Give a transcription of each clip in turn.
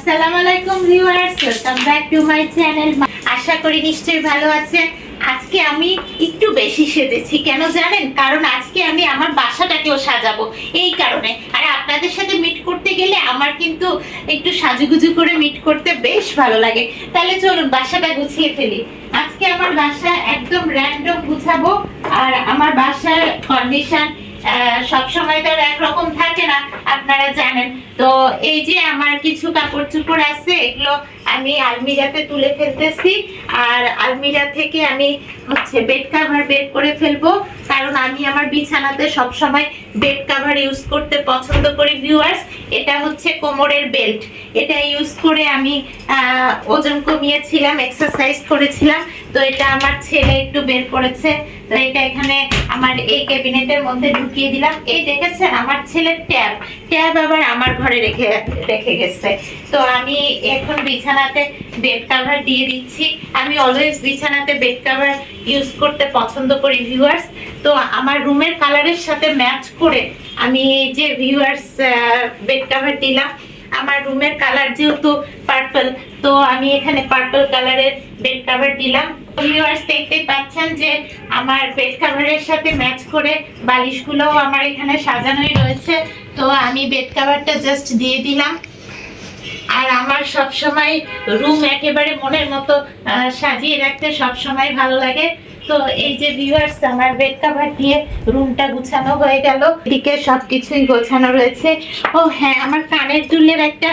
আসসালামু আলাইকুম viewers, welcome back to my channel. আশা করি নিশ্চয়ই ভালো আছেন। আজকে আমি একটু বেশি সেজেছি, কেন জানেন? কারণ আজকে আমি আমার বাসাটাকেও সাজাবো, এই কারণে। আর আপনাদের সাথে মিট করতে গেলে আমার কিন্তু একটু সাজুগুজু করে মিট করতে বেশ ভালো লাগে। তাহলে চলুন বাসাটা গুছিয়ে ফেলি। আজকে আমার বাসা একদম র্যান্ডম গুছাবো। আর আমার বাসার কন্ডিশন সব সময় তো একরকম থাকে না, আপনারা জানেন। তো এই যে আমার কিছু কাপড় চোপড় আছে, এগুলো আমি আলমিরাতে তুলে ফেলতেছি। আর আলমিরা থেকে আমি বেড কভার বের করে ফেলবো, কারণ আমি আমার বিছানাতে সব সময় বেড কভার ইউজ করতে পছন্দ করি ভিউয়ার্স। এটা হচ্ছে কোমরের বেল্ট, এটা ইউজ করে আমি ওজন কমিয়েছিলাম, এক্সারসাইজ করেছিলাম। তো এটা আমার ছেলে একটু বের করেছে, তো এটা এখানে আমার এই ক্যাবিনেটের মধ্যে ঢুকিয়ে দিলাম। এই দেখেছেন আমার ছেলের ট্যাব আবার আমার ঘরে রেখে গেছে। তো আমি এখন বিছানাতে বেড কভার দিয়ে দিচ্ছি। আমি অলওয়েজ বিছানাতে বেড কভার ইউজ করতে পছন্দ করি ভিউয়ার্স। তো আমার রুমের কালারের সাথে ম্যাচ করে আমি এই যে ভিউয়ার্স বেড কভার দিলাম। আমার রুমের কালার যেহেতু পার্পল, তো আমি এখানে পার্পল কালারের বেড কভার দিলাম। ভিউয়ার্স দেখতে পাচ্ছেন যে আমার বেড কভারের সাথে ম্যাচ করে বালিশগুলোও আমার এখানে সাজানোই রয়েছে। তো আমি বেড কভারটা জাস্ট দিয়ে দিলাম। আর আমার সব সময় রুম একেবারে মনের মতো সাজিয়ে রাখতে সব সময় ভালো লাগে। তো এই যে ভিউয়ার্স আমার বেড কভার দিয়ে রুমটা গুছানো হয়ে গেল, এদিকে সবকিছুই গোছানো রয়েছে। ও হ্যাঁ, আমার কানের দুলের একটা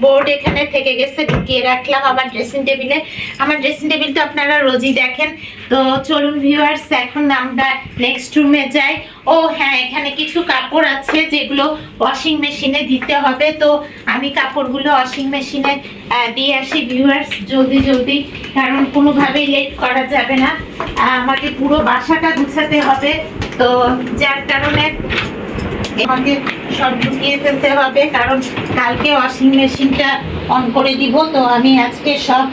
বোর্ড এখানে থেকে গেছে, ঢুকিয়ে রাখলাম আমার ড্রেসিং টেবিলে। আমার ড্রেসিং টেবিল তো আপনারা রোজই দেখেন। তো চলুন ভিউয়ার্স, এখন আমরা নেক্সট রুমে যাই। ও হ্যাঁ, এখানে কিছু কাপড় আছে যেগুলো ওয়াশিং মেশিনে দিতে হবে। তো আমি কাপড়গুলো ওয়াশিং মেশিনে দিয়ে আসি ভিউয়ার্স জলদি, কারণ কোনোভাবেই লেট করা যাবে না, আমাকে পুরো বাসাটা গুছাতে হবে। তো যার কারণে আমাকে সব ঢুকিয়ে ফেলতে হবে, কারণ কালকে ওয়াশিং মেশিনটা অন করে দিব। তো আমি আজকে সব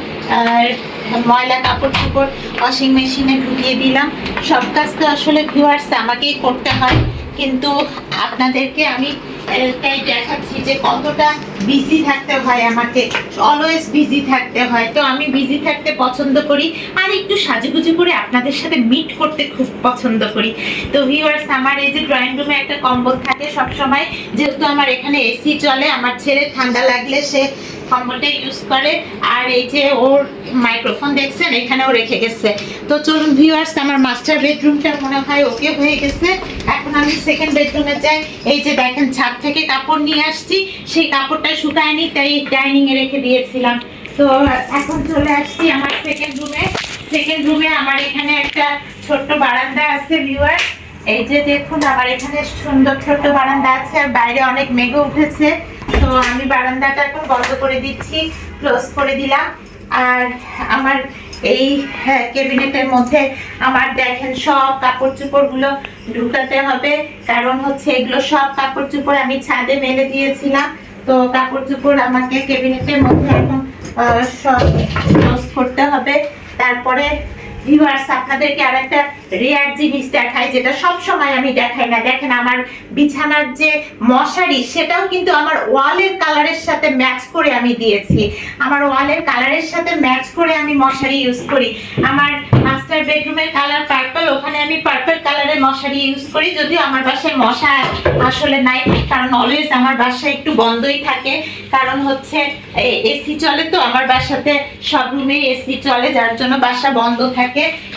ময়লা কাপড় চোপড় ওয়াশিং মেশিনে ঢুকিয়ে দিলাম। সব কাজ তো আসলে ভিউয়ার্স আমাকেই করতে হয়, কিন্তু আপনাদেরকে আমি তাই দেখাচ্ছি যে কতটা বিজি থাকতে হয়, আমাকে অলওয়েজ বিজি থাকতে হয়। তো আমি বিজি থাকতে পছন্দ করি, আর একটু সাজুগুজু করে আপনাদের সাথে মিট করতে খুব পছন্দ করি। তো ভিউয়ার্স আমার এই যে ড্রয়িং রুমে একটা কম্বল থাকে সব সময়, যেহেতু আমার এখানে এসি চলে। আমার ছেলে ঠান্ডা লাগলে সে কম্বলটা ইউজ করে। আর এই যে ওর মাইক্রোফোন দেখছেন এখানেও রেখে গেছে। তো চলুন ভিউয়ার্স, আমার মাস্টার বেডরুমটা মনে হয় ওকে হয়ে গেছে। এখন আমি সেকেন্ড বেডরুমে যাই। এই যে দেখেন ছাদ থেকে কাপড় নিয়ে আসছি, সেই কাপড়টা শুকায়নি, তাই ডাইনিং এ রেখে দিয়েছিলাম। তো এখন চলে আসছি আমার সেকেন্ড রুমে আমার এখানে একটা ছোট্ট বারান্দা আছে ভিউয়ার্স। এই যে দেখুন আমার এখানে সুন্দর ছোট্ট বারান্দা আছে, আর বাইরে অনেক মেঘ উঠেছে। তো আমি বারান্দাটা এখন বন্ধ করে দিচ্ছি, ক্লোজ করে দিলাম। আর আমার এই ক্যাবিনেটের মধ্যে আমার দেখেন সব কাপড় চোপড় গুলো ঢুকাতে হবে, কারণ হচ্ছে এগুলো সব কাপড় চোপড় আমি ছাদে মেলে দিয়েছিলাম। তো কাপড় চোপড় আমাকে ক্যাবিনেটের মধ্যে এখন সব ক্লোজ করতে হবে। তারপরে ভিউয়ার্স আপনাদেরকে আরেকটা রেয়ার জিনিস দেখাই, যেটা সব সময় আমি দেখাই না। দেখেন আমার বিছানার যে মশারি, সেটাও কিন্তু আমার ওয়ালের কালারের সাথে ম্যাচ করে আমি দিয়েছি। আমার ওয়ালের কালারের সাথে ম্যাচ করে আমি মশারি ইউজ করি। আমার মাস্টার বেডরুমের কালার পার্পল, ওখানে আমি পার্পল কালারের মশারি ইউজ করি। যদিও আমার বাসায় মশা আসলে নাই, কারণ অলওয়েজ আমার বাসায় একটু বন্ধই থাকে, কারণ হচ্ছে এসি চলে। তো আমার বাসাতে সব রুমে এসি চলে, যার জন্য বাসা বন্ধ থাকে।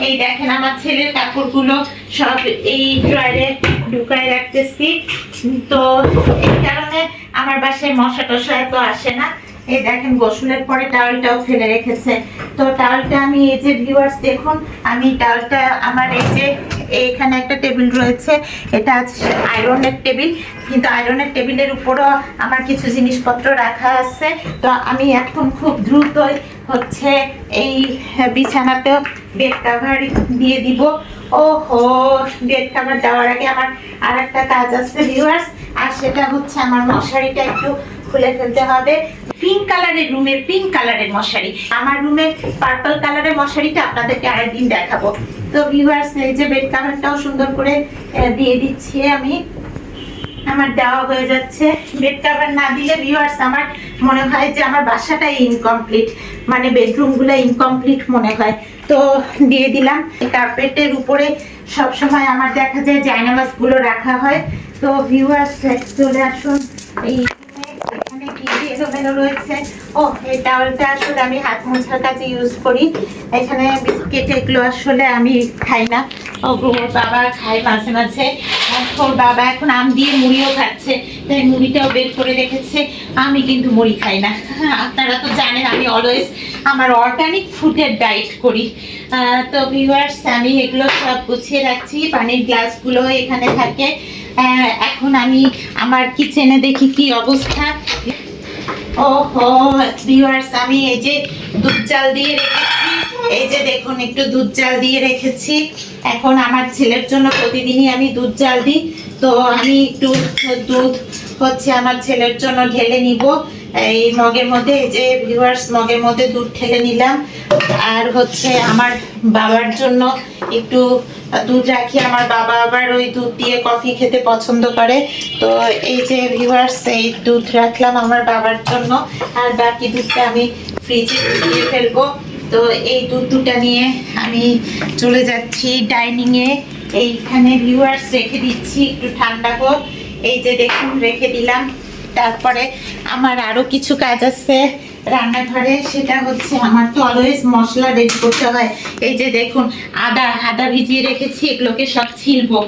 এই দেখেন আমার ছেলের কাপড়গুলো সব এই ড্রয়ারে ঢুকায় রাখতেছি। তো এই কারণে আমার বাসায় মশা টশা এত আসে না। এই দেখেন গোসলের পরে টাওয়েলটাও ফেলে রেখেছে। তো টাওয়েলটা আমি এই যে ভিউয়ার্স দেখুন, আমি টাওয়েলটা আমার এই যে এখানে একটা টেবিল রয়েছে, এটা আছে আয়রনের টেবিল, কিন্তু আয়রনের টেবিলের উপরও আমার কিছু জিনিসপত্র রাখা আছে। তো আমি এখন খুব দ্রুতই হচ্ছে এই বিছানাতেও বেড কভার দিয়ে দিব। ওহো, বেড কভার দেওয়ার আগে আমার আর একটা কাজ আছে ভিউয়ার্স, আর সেটা হচ্ছে আমার মশারিটা একটু খুলে ফেলতে হবে। পিঙ্ক কালারের রুমের পিঙ্ক কালারের মশারি, আমার রুমের পার্পল কালারের মশারিটা আপনাদেরকে আরেকদিন দেখাবো। তো ভিউয়ার্স এই যে বেড কভারটাও সুন্দর করে দিয়ে দিচ্ছি আমি। আমার দেওয়া হয়ে যাচ্ছে। বেড কভার না দিলে ভিউয়ার্স আমার মনে হয় যে আমার বাসাটাই ইনকমপ্লিট, মানে বেডরুমগুলো ইনকমপ্লিট মনে হয়। তো দিয়ে দিলাম। কার্পেটের উপরে সবসময় আমার দেখা যায় জায়নামাজগুলো রাখা হয়। তো ভিউয়ার্স চলে আসুন। এই এখানে কি এলোমেলো রয়েছে। ও, এই টাওয়ালটা আসলে আমি হাত মোছার কাজে ইউজ করি। এখানে বিস্কিট এগুলো আসলে আমি খাই না, ওর বাবা খায় মাঝে মাঝে। ওর বাবা এখন আম দিয়ে মুড়িও খাচ্ছে, তাই মুড়িটাও বের করে রেখেছে। আমি কিন্তু মুড়ি খাই না। আপনারা তো জানেন আমি অলওয়েজ আমার অর্গানিক ফুডের ডায়েট করি। তো ভিউয়ার্স আমি এগুলো সব গুছিয়ে রাখছি। পানির গ্লাসগুলো এখানে থাকে। এখন আমি আমার কিচেনে দেখি কি অবস্থা। ওহো ভিউয়ার্স, আমি এই যে দুধ চাল দিয়ে রেখেছি, এই যে দেখুন একটু দুধ চাল দিয়ে রেখেছি। এখন আমার ছেলের জন্য প্রতিদিনই আমি দুধ চাল দিই। তো আমি একটু দুধ হচ্ছে আমার ছেলের জন্য ঢেলে নিব এই মগের মধ্যে। এই যে ভিউয়ার্স মগের মধ্যে দুধ ঢেলে নিলাম। আর হচ্ছে আমার বাবার জন্য একটু দুধ রাখি। আমার বাবা আবার ওই দুধ দিয়ে কফি খেতে পছন্দ করে। তো এই যে ভিউয়ার্স এই দুধ রাখলাম আমার বাবার জন্য। আর বাকি দুধটা আমি ফ্রিজে দিয়ে ফেলবো। তো এই দুধটা নিয়ে আমি চলে যাচ্ছি ডাইনিংয়ে। এইখানে ভিউয়ার্স রেখে দিচ্ছি একটু ঠান্ডা হোক। এই যে দেখুন রেখে দিলাম। তারপরে আমার আরো কিছু কাজ আছে রান্নাঘরে, সেটা হচ্ছে আমার তো অলওয়েজ মশলা রেডি করতে হয়। এই যে দেখুন আদা ভিজিয়ে রেখেছি, এগুলোকে সব ছিলবো।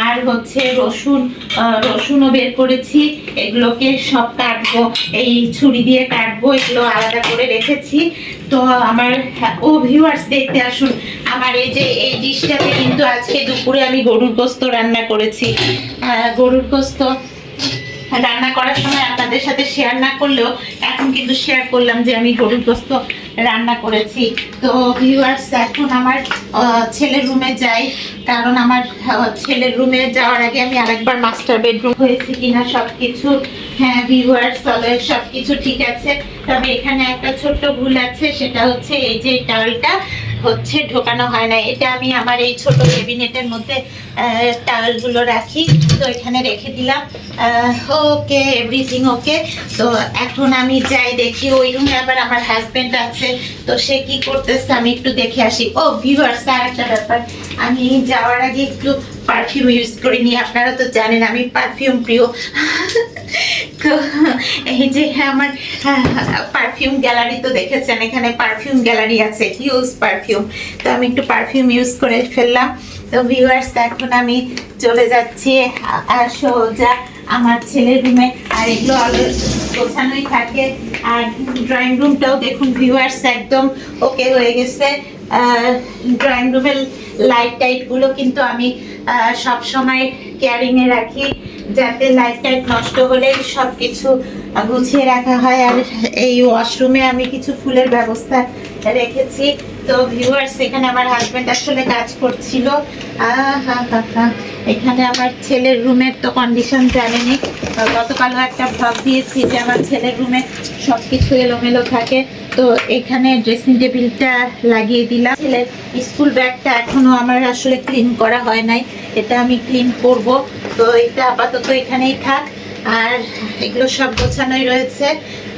আর হচ্ছে রসুনও বের করেছি, এগুলোকে সব কাটবো, এই ছুরি দিয়ে কাটবো, এগুলো আলাদা করে রেখেছি। তো আমার ও ভিউয়ার্স দেখতে আসুন, আমার এই যে এই ডিশটাতে কিন্তু আজকে দুপুরে আমি গরুর গোস্ত রান্না করেছি। গরুর গোস্ত রান্না করার সময় আপনাদের সাথে শেয়ার না করলেও এখন কিন্তু শেয়ার করলাম যে আমি গরুর গোস্ত রান্না করেছি। তো ভিউয়ার্স এখন আমার ছেলের রুমে যাই, কারণ আমার ছেলের রুমে যাওয়ার আগে আমি আরেকবার মাস্টার বেডরুম হয়েছে কিনা সবকিছু। হ্যাঁ ভিউয়ার্স সবকিছু ঠিক আছে, তবে এখানে একটা ছোট্ট ভুল আছে, সেটা হচ্ছে এই যে টাওয়েলটা হচ্ছে ঢোকানো হয় না। এটা আমি আমার এই ছোট ক্যাবিনেটের মধ্যে টাওয়েলগুলো রাখি, তো এখানে রেখে দিলাম। ওকে, এভরিথিং ওকে। তো এখন আমি যাই দেখি ওই রুমে আবার আমার হাজবেন্ড আছে, তো সে কি করতেছে আমি একটু দেখে আসি। ও ভিউয়ার্স আর একটা ব্যাপার, আমি যাওয়ার আগে একটু পারফিউম ইউজ করে নিই। আপনারা তো জানেন আমি পারফিউম প্রিয়। তো এই যে আমার পারফিউম গ্যালারি তো দেখেছেন, এখানে পারফিউম গ্যালারি আছে, হিউজ পারফিউম। তো আমি একটু পারফিউম ইউজ করে ফেললাম। তো ভিউয়ার্স এখন আমি চলে যাচ্ছি আর সোজা আমার ছেলের রুমে। আর এগুলো গোছানোই থাকে। আর ড্রয়িং রুমটাও দেখুন ভিউয়ার্স একদম ওকে হয়ে গেছে। ড্রয়িং রুমের লাইটগুলো কিন্তু আমি সব সময় কেয়ারিংয়ে রাখি, যাতে লাইট নষ্ট হলে সব কিছু গুছিয়ে রাখা হয়। আর এই ওয়াশরুমে আমি কিছু ফুলের ব্যবস্থা রেখেছি। তো ভিউয়ার্স এখানে আমার হাজবেন্ড আসলে কাজ করছিল। এখানে আমার ছেলের রুমের তো কন্ডিশন জানেনি, গতকালও একটা ভ্লগ দিয়েছি যে আমার ছেলের রুমে সব কিছু এলোমেলো থাকে। তো এখানে ড্রেসিং টেবিলটা লাগিয়ে দিলাম। ছেলের স্কুল ব্যাগটা এখনো আমার আসলে ক্লিন করা হয় নাই, এটা আমি ক্লিন করব। তো এটা আপাতত এখানেই থাক। আর এগুলো সব গোছানোই রয়েছে।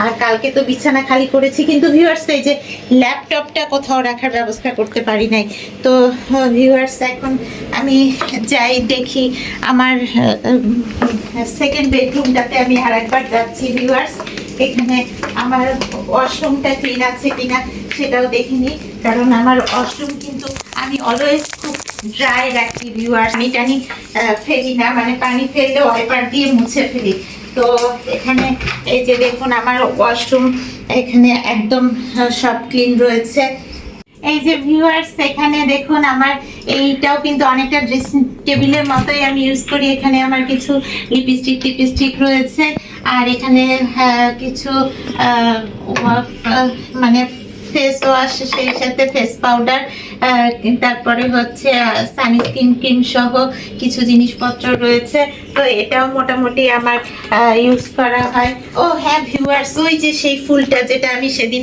আর কালকে তো বিছানা খালি করেছি, কিন্তু ভিউয়ার্স এই যে ল্যাপটপটা কোথাও রাখার ব্যবস্থা করতে পারি নাই। তো ভিউয়ার্স এখন আমি যাই দেখি আমার সেকেন্ড বেডরুমটাতে আমি আরেকবার যাচ্ছি। ভিউয়ার্স এখানে আমার ওয়াশরুমটা ক্লিন আছে কিনা সেটাও দেখিনি, কারণ আমার ওয়াশরুম কিন্তু আমি অলওয়েজ খুব ড্রাই রাখি ভিউয়ার্স। পানি টানি ফেলি না, মানে পানি ফেললে ওয়াইপার দিয়ে মুছে ফেলি। তো এখানে এই যে দেখুন আমার ওয়াশরুম এখানে একদম সব ক্লিন রয়েছে। এই যে ভিউয়ার্স এখানে দেখুন আমার এইটাও কিন্তু অনেকটা ড্রেসিং টেবিলের মতোই আমি ইউজ করি। এখানে আমার কিছু লিপস্টিক রয়েছে। আর এখানে কিছু মানে ফেস ওয়াশ, সেই সাথে ফেস পাউডার, তারপরে হচ্ছে সানস্ক্রিন ক্রিম সহ কিছু জিনিসপত্র রয়েছে। তো এটাও মোটামুটি আমার ইউজ করা হয়। ও হ্যাঁ ভিউয়ার্স, ওই যে সেই ফুলটা যেটা আমি সেদিন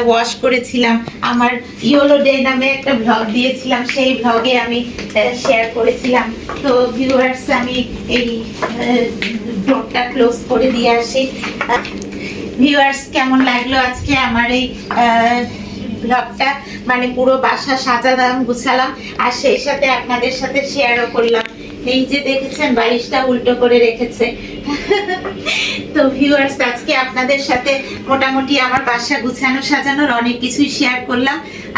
ওয়াশ করেছিলাম, আমার ইয়োলো ডে নামে একটা ব্লগ দিয়েছিলাম, সেই ব্লগে আমি শেয়ার করেছিলাম। তো ভিউয়ার্স, আমি এই ডোরটা ক্লোজ করে দিয়ে আসি। ভিউয়ার্স, কেমন লাগলো আজকে আমার এই ব্লগটা? মানে পুরো বাসা সাজালাম, গুছালাম, আর সেই সাথে আপনাদের সাথে শেয়ারও করলাম। এই যে দেখেছেন বালিশটা উল্টো করে রেখেছে। তো ভিউয়ার্স, আজকে আপনাদের সাথে মোটামুটি আমার বাসা গুছানো সাজানোর অনেক কিছুই শেয়ার করলাম,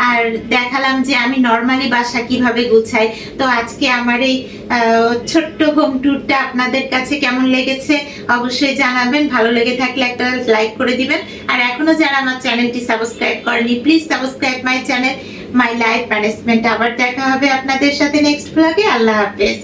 আর দেখালাম যে আমি নর্মালি বাসা কিভাবে গুছাই। তো আজকে আমার এই ছোট্ট হোম ট্যুরটা আপনাদের কাছে কেমন লেগেছে অবশ্যই জানাবেন। ভালো লেগে থাকলে একটা লাইক করে দিবেন, আর এখনো যারা আমার চ্যানেলটি সাবস্ক্রাইব করেনি, please subscribe my channel my life management. আবার দেখা হবে আপনাদের সাথে নেক্সট ব্লগে। আল্লাহ হাফেজ।